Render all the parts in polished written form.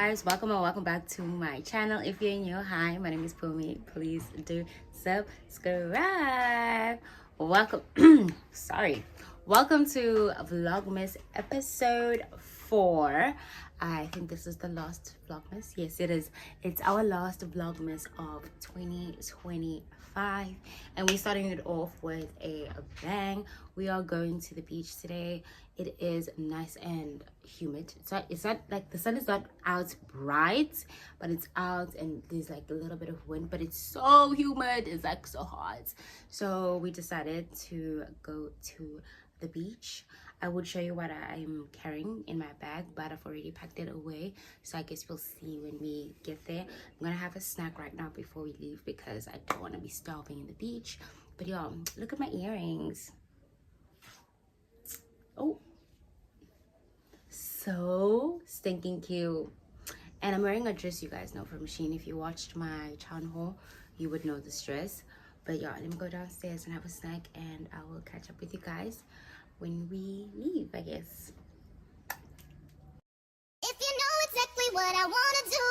guys, welcome and welcome back to my channel. If you're new, hi, my name is Pumi. Please do subscribe. Welcome welcome to Vlogmas episode 4. I think this is the last Vlogmas. Yes, it is. It's our last Vlogmas of 2025, and we're starting it off with a bang. We are going to the beach today. It is nice and humid. It's not like the sun is not out bright, but it's out and there's like a little bit of wind, but it's so humid. It's like so hot. So we decided to go to the beach. I would show you what I'm carrying in my bag, but I've already packed it away, so I guess we'll see when we get there. I'm gonna have a snack right now before we leave because I don't want to be starving in the beach. But y'all, look at my earrings. Oh, so stinking cute. And I'm wearing a dress, you guys know, from Shein. If you watched my town haul, you would know this dress. But yeah, let me go downstairs and have a snack, and I will catch up with you guys when we leave, I guess. If you know exactly what I wanna do,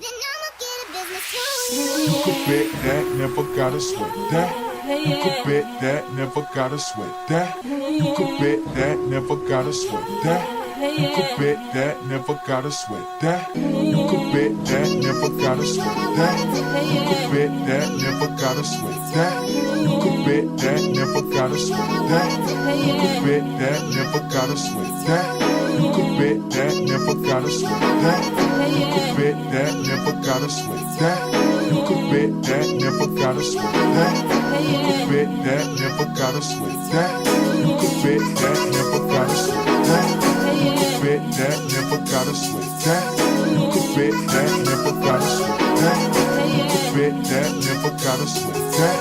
then I'ma get a business too. You could bet that, never gotta sweat that. You could bet that, never gotta sweat that. You could bet that, never gotta sweat that. You could bet that, never gotta sweat that. You could bet that, never gotta sweat that. You could bet that, never gotta sweat that. You could bet that, never gotta sweat that. You could bet that, never gotta sweat that. You could bet that, never gotta sweat that. You could bet that, never gotta sweat that. You could bet that, never gotta sweat that. You could bet that, never gotta sweat that. You could bet that, never gotta sweat that. You could bet that, never gotta sweat that. You could bet that, never gotta sweat that. You could bet that, never gotta sweat that. You could bet that, never gotta sweat that.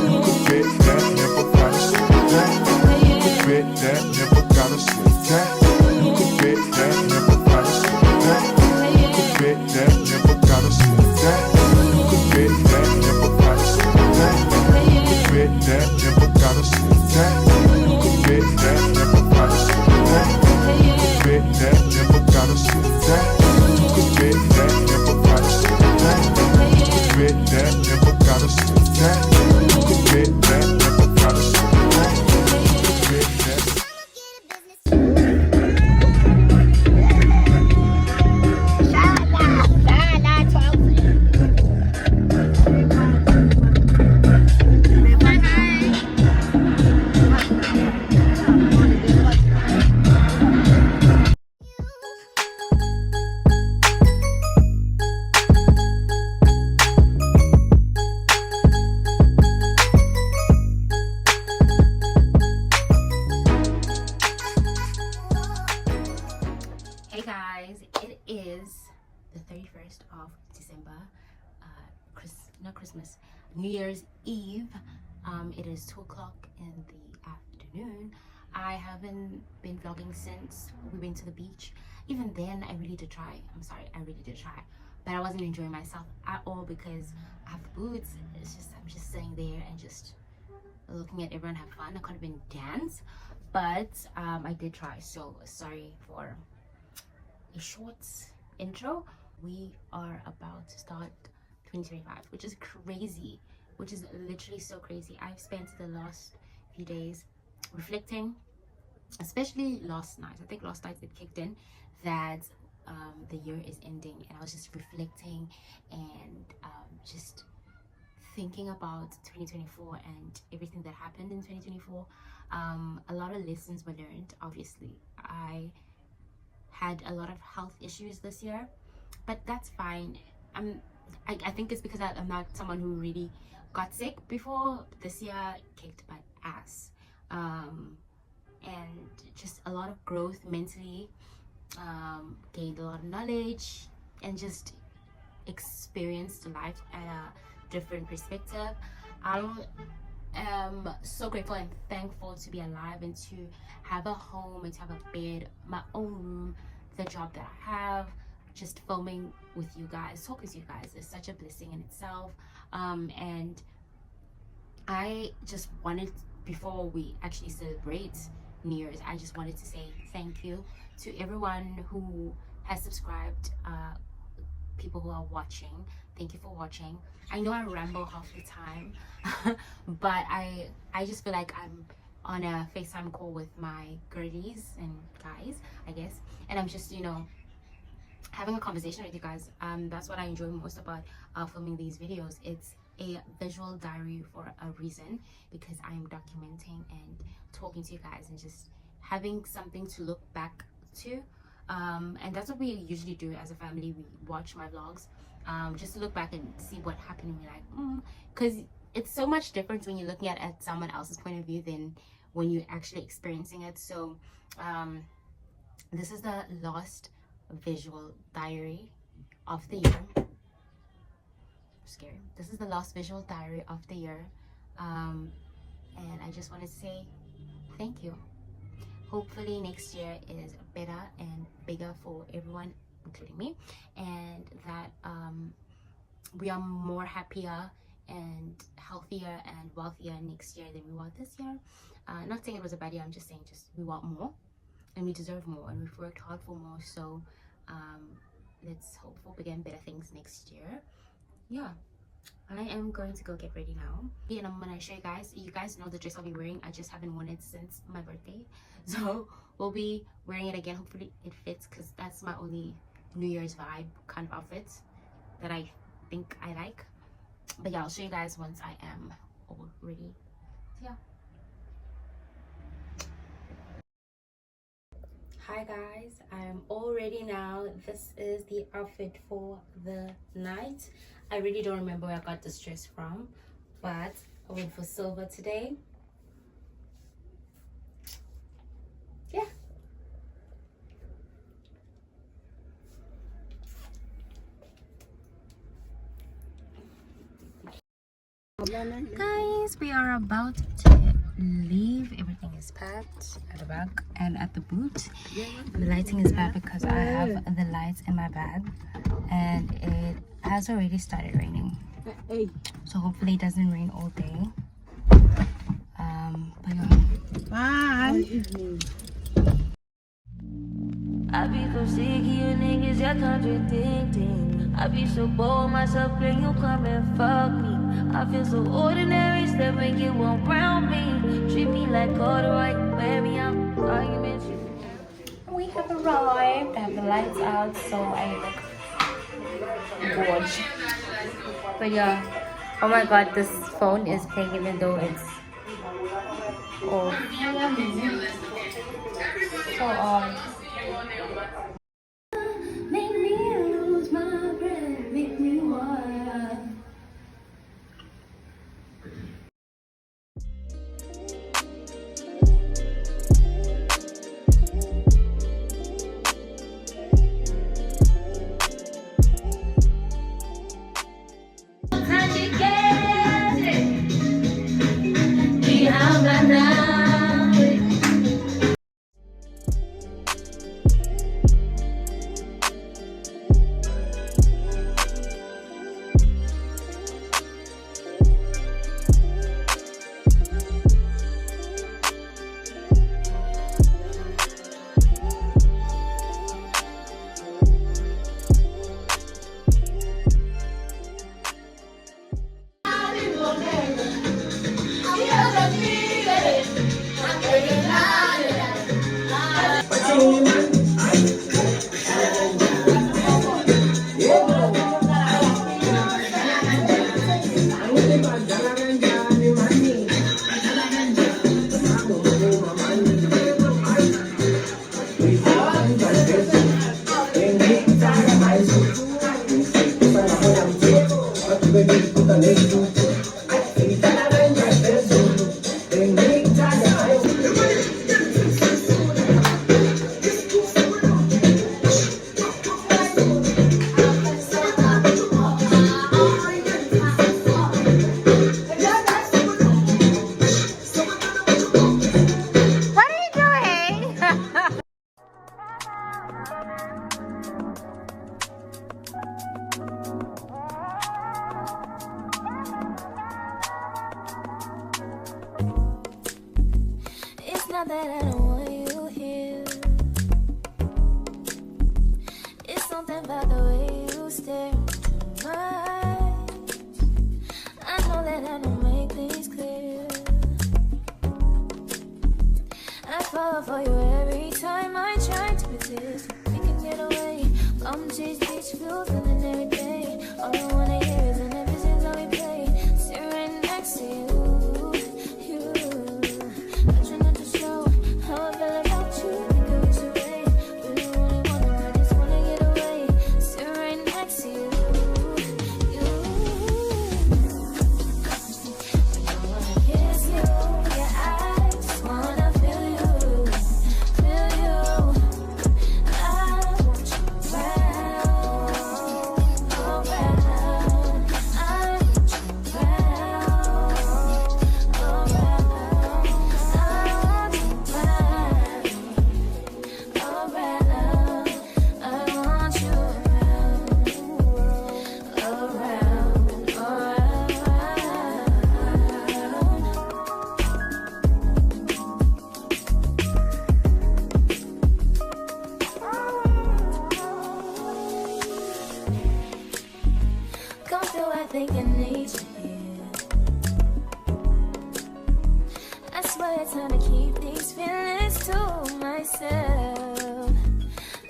You could bet that, never gotta sweat that. You could bet that, never gotta sweat that. You could bet that, never gotta sweat that. You could bet that, never gotta sweat that. You could bet that, never gotta sweat that. You could bet that, never gotta sweat that. You could bet that, never gotta sweat that. You could bet that, never gotta sweat that. You could bet that, never gotta sweat that. You could bet that, never gotta sweat that. You could bet that. Hey guys, it is the 31st of December, not Christmas, New Year's Eve. It is 2 o'clock in the afternoon. I haven't been vlogging since we went to the beach. Even then, I really did try. I'm sorry, I really did try, but I wasn't enjoying myself at all because I have the boots. I'm just sitting there and just looking at everyone have fun. I couldn't even dance, but I did try. So sorry for a short intro. We are about to start 2025, which is crazy, which is literally so crazy. I've spent the last few days reflecting, especially last night. I think last night it kicked in that the year is ending, and I was just reflecting and just thinking about 2024 and everything that happened in 2024. A lot of lessons were learned. Obviously, I had a lot of health issues this year, but that's fine. I think it's because I'm not someone who really got sick before. This year kicked my ass, and just a lot of growth mentally, gained a lot of knowledge, and just experienced life at a different perspective. I am so grateful and thankful to be alive and to have a home and to have a bed, my own room, the job that I have, just filming with you guys, talking to you guys is such a blessing in itself. And I just wanted, before we actually celebrate New Year's, I just wanted to say thank you to everyone who has subscribed, people who are watching, thank you for watching. I know I ramble half the time, but I just feel like I'm on a FaceTime call with my girlies and guys, I guess, and I'm just, you know, having a conversation with you guys. That's what I enjoy most about filming these videos. It's a visual diary for a reason, because I'm documenting and talking to you guys and just having something to look back to. And that's what we usually do as a family. We watch my vlogs just to look back and see what happened, and be like, because it's so much different when you're looking at someone else's point of view than when you're actually experiencing it. So this is the last visual diary of the year. Scary. This is the last visual diary of the year, and I just want to say thank you. Hopefully next year is better and bigger for everyone, including me, and that we are more happier and healthier and wealthier next year than we were this year. Not saying it was a bad year, I'm just saying just we want more and we deserve more, and we've worked hard for more. So let's hope for bigger and better things next year. Yeah, I am going to go get ready now, and I'm gonna show you guys. You guys know the dress I'll be wearing. I just haven't worn it since my birthday, so we'll be wearing it again. Hopefully it fits, because that's my only New Year's vibe kind of outfit that I think I like. But yeah, I'll show you guys once I am all ready. Yeah. Hi guys, I'm all ready now. This is the outfit for the night. I really don't remember where I got this dress from, but I went for silver today. Yeah. Guys, we are about to leave. Everything is packed at the back and at the boot. The lighting is bad because I have the lights in my bag, and it has already started raining, so hopefully it doesn't rain all day. But yeah. Bye. I be so sick of you niggas, you're contradicting. I be so bored myself when you come and fuck me. I feel so ordinary, step and get one round me. Treat me like corduroy, wear me out, arguments. We have arrived. I have the lights out, so I look gorgeous. But yeah, oh my god, this phone is playing even though it's off. So odd. Make me lose my breath, make me wild. about the way you stare into my eyes. I know that I don't make things clear. I fall for you every time I try to resist. We can get away from chase beach views feeling every day. All I wanna hear is an emphasis how we play. Sit right next to you. I try not to show how I feel about you. Think I wish away. Really wanna, I just wanna get away. Sit right next to you. I wanna kiss you. Yeah, I just wanna feel you. Feel you. I want you around, around. I want you around, around. I want you around, around. I want you around, come through, I think I need you here. I swear it's time to keep these feelings to myself.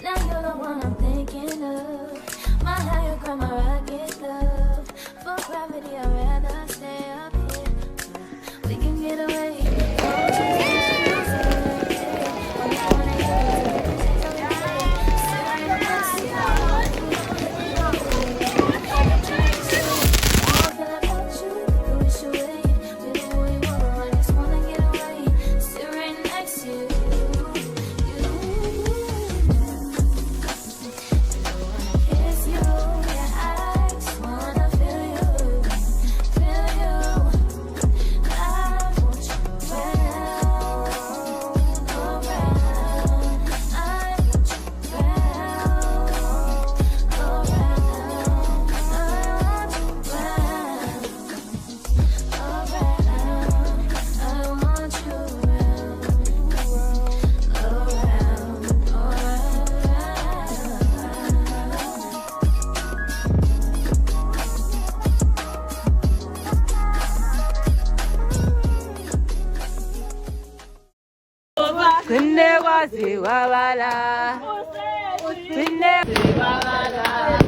Now you're the one I'm thinking of. My higher ground, my rocket love. For gravity, I'd rather stay up here. We can get away. Tunde wasi wabala. Tunde wabala.